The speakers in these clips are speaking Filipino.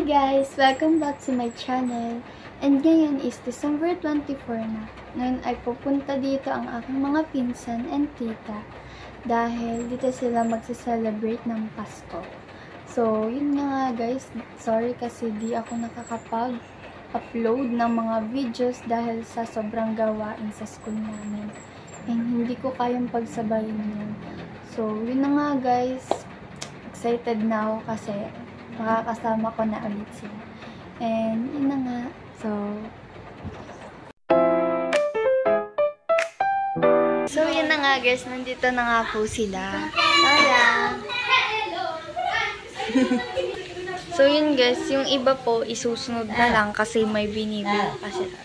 guys! Welcome back to my channel. And ngayon is December 24 na. Ngayon ay pupunta dito ang aking mga pinsan and tita. Dahil dito sila magse-celebrate ng Pasko. So, yun nga guys. Sorry kasi di ako nakakapag-upload ng mga videos dahil sa sobrang gawain sa school namin. And hindi ko kayang pagsabayin yun. So, yun na nga guys. Excited na ako kasi makakasama ko na ulit sila. And, yun na nga. So, yun na nga guys. Nandito na nga po sila. Hola! So, yun guys. Yung iba po, isusunod na lang kasi may binibili pa sila.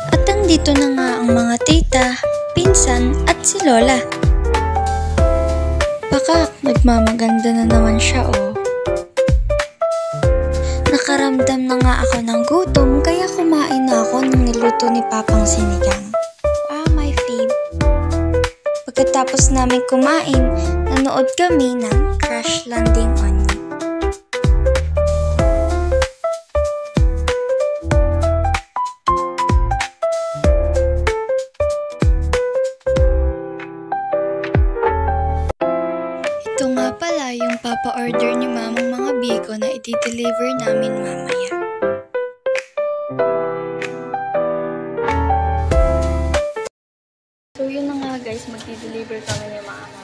At andito na nga ang mga tita, pinsan, at si Lola. Baka nagmamaganda na naman siya, oh. Nakaramdam na nga ako ng gutom kaya kumain na ako ng niluto ni Papang Sinigang. Ah, my fave. Pagkatapos namin kumain, nanood kami ng Crash Landing on You. Ito nga pala yung papa-order ni Mamang mga biko na i-deliver namin mamaya. So, yun na nga guys, magdi-deliver kami ni Mama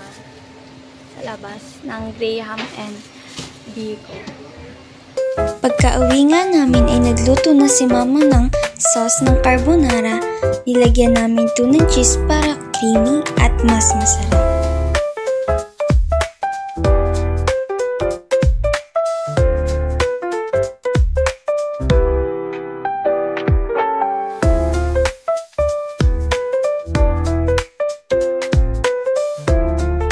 sa labas ng Graham and Biko. Pagka-uwi nga namin ay nagluto na si Mama ng sauce ng carbonara. Nilagyan namin ito ng cheese para creamy at mas masarap.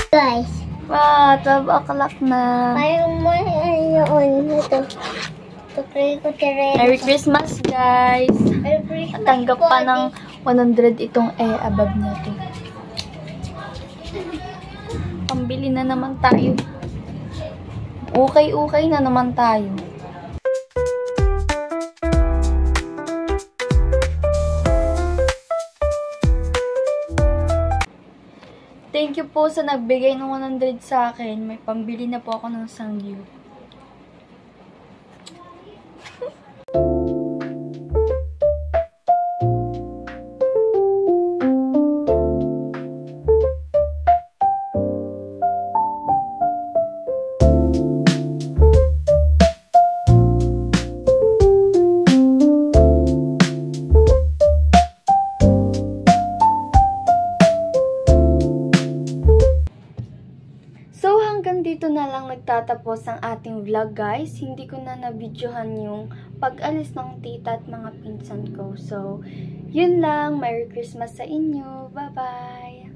Guys, Wow, 12 o'clock na. parang mo yun ito. Merry Christmas guys! Tanggap pa ng 100 itong above na to. Pambili na naman tayo. Okay na naman tayo. Thank you po sa nagbigay ng 100 sa akin. May pambili na po ako ng sangyup. So, hanggang dito na lang nagtatapos ang ating vlog, guys. Hindi ko na na-videohan yung pag-alis ng tita at mga pinsan ko. So, yun lang. Merry Christmas sa inyo. Bye-bye!